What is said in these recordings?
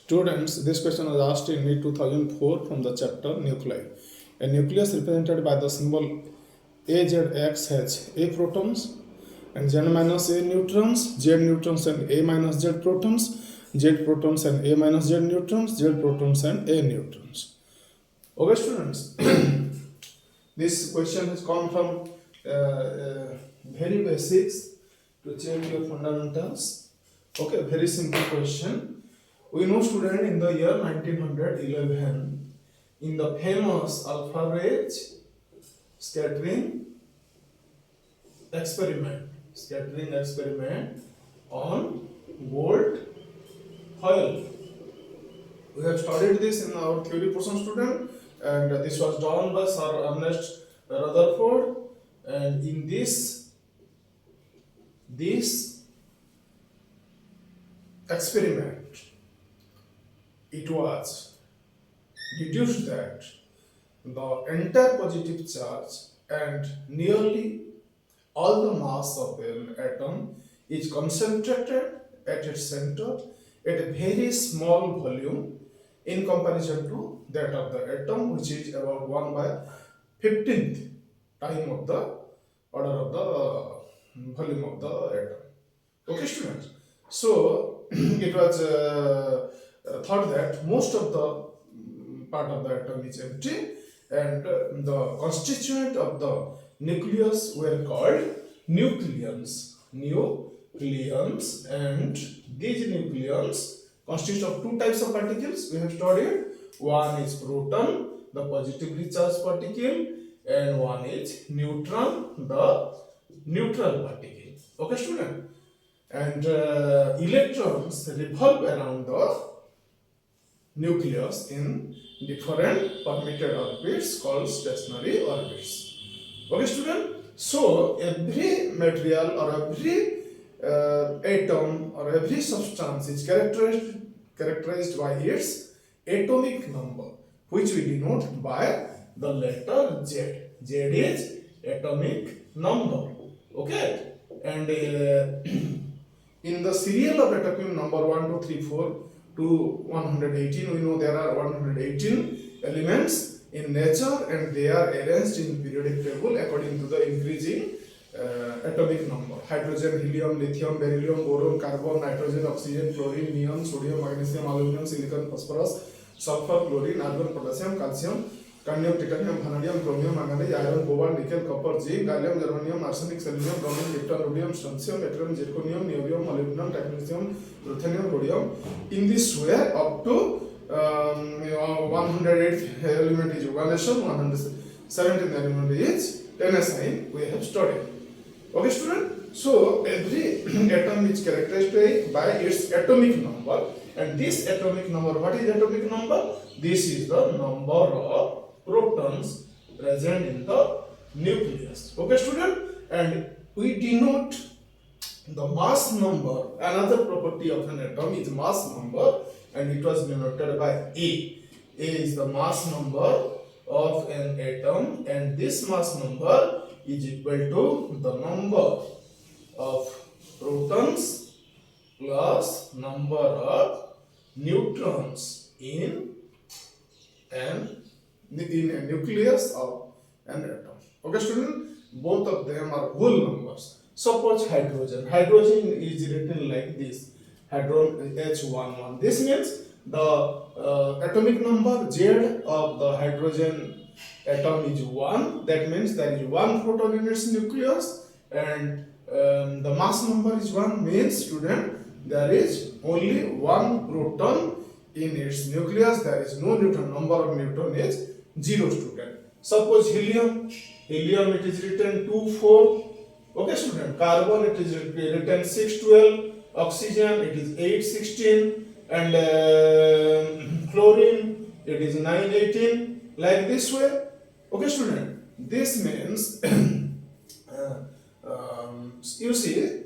Students, this question was asked in Neet 2004 from the chapter Nuclei. A nucleus represented by the symbol AZX has A protons and Z minus A neutrons, Z neutrons and A minus Z protons, Z protons and A minus Z neutrons, Z protons and A neutrons. Okay, students, this question has come from very basics to check your fundamentals. Okay, very simple question. We know, student, in the year 1911, in the famous alpha ray scattering experiment on gold foil. We have studied this in our theory portion, student, and this was done by Sir Ernest Rutherford. And in this experiment, it was deduced that the entire positive charge and nearly all the mass of an atom is concentrated at its center at a very small volume in comparison to that of the atom, which is about 1 by 15th time of the order of the volume of the atom. Okay, students. So it was thought that most of the part of the atom is empty, and the constituent of the nucleus were called nucleons. And these nucleons consist of two types of particles we have studied. One is proton, the positively charged particle, and one is neutron, the neutral particle. Okay, student. And electrons revolve around the nucleus in different permitted orbits called stationary orbits. Okay, student. So every material or every atom or every substance is characterized by its atomic number, which we denote by the letter Z. Z is atomic number. Okay, and in the serial of atomic number 1, 2, 3, 4 to 118, we know there are 118 elements in nature, and they are arranged in periodic table according to the increasing atomic number. Hydrogen, helium, lithium, beryllium, boron, carbon, nitrogen, oxygen, chlorine, neon, sodium, magnesium, aluminum, silicon, phosphorus, sulfur, chlorine, argon, potassium, calcium, cadmium, titanium, vanadium, chromium, manganese, iron, cobalt, nickel, copper, zinc, gallium, germanium, arsenic, selenium, bromine, krypton, rhodium, strontium, yttrium, zirconium, niobium, molybdenum, technetium, ruthenium, rhodium. In this way, up to 108 element is vanadium, 117 element is tennessine. We have studied. Okay, student. So every atom is characterized by its atomic number, and this atomic number, what is atomic number? This is the number of protons present in the nucleus. Okay, student. And we denote the mass number. Another property of an atom is mass number, and it was denoted by A. A is the mass number of an atom, and this mass number is equal to the number of protons plus number of neutrons in a nucleus of an atom. Okay, student, both of them are whole numbers. Suppose hydrogen. Hydrogen is written like this. Hadron H11. This means the atomic number Z of the hydrogen atom is 1. That means there is one proton in its nucleus, and the mass number is 1 means, student, there is only one proton in its nucleus. There is no neutron. Number of neutron is 0, student. Suppose helium. Helium, it is written 2, 4. Okay, student. Carbon, it is written 6, 12. Oxygen, it is 8, 16. And chlorine, it is 9, 18. Like this way. Okay, student. This means you see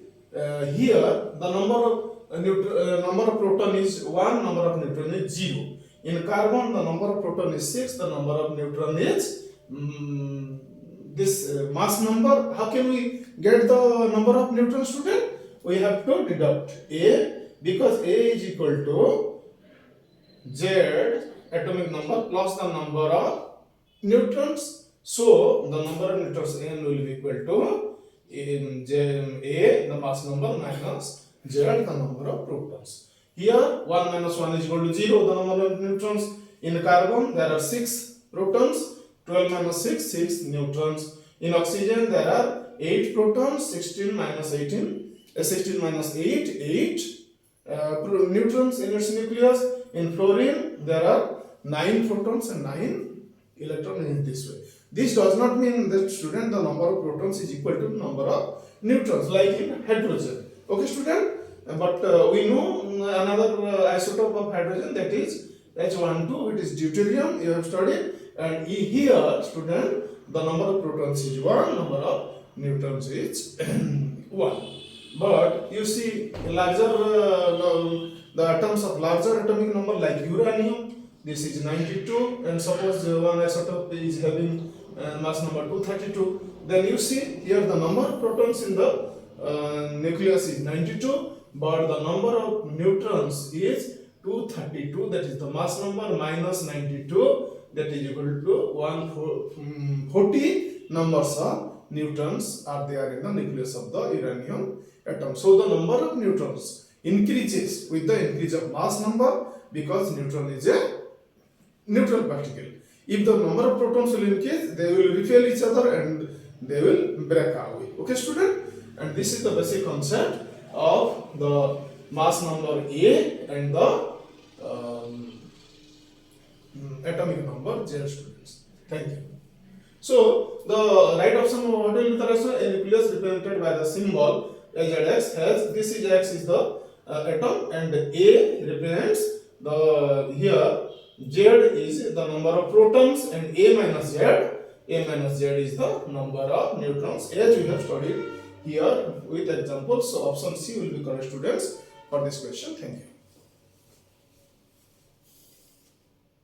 here the number of proton is 1, number of neutron is 0. In carbon, the number of proton is 6, the number of neutron is this mass number. How can we get the number of neutrons, student? We have to deduct A, because A is equal to Z atomic number plus the number of neutrons. So the number of neutrons N will be equal to in A the mass number minus Z the number of protons. Here 1 minus 1 is equal to 0 the number of neutrons. In carbon there are 6 protons, 12 minus 6 6 neutrons. In oxygen there are 8 protons, 16 minus 18 16 minus 8 8 neutrons in its nucleus. In fluorine there are 9 protons and 9 electrons in this way. This does not mean that student the number of protons is equal to number of neutrons like in hydrogen. Okay student, but we know another isotope of hydrogen, that is H12, it is deuterium, you have studied, and here student the number of protons is 1, number of neutrons is 1. But you see larger the atoms of larger atomic number like uranium, this is 92, and suppose one isotope is having mass number 232, then you see here the number of protons in the nucleus is 92, but the number of neutrons is 232, that is the mass number minus 92, that is equal to 140 numbers of neutrons are there in the nucleus of the uranium atom. So the number of neutrons increases with the increase of mass number because neutron is a neutral particle. If the number of protons will increase, they will repel each other and they will break away. Okay student? And this is the basic concept of the mass number A and the atomic number Z students. Thank you. So the right option what will be the answer? A nucleus represented by the symbol AZX has, this is X is the atom and A represents the, here Z is the number of protons and A minus Z is the number of neutrons as we have studied here with examples. So option C will be correct students for this question. Thank you.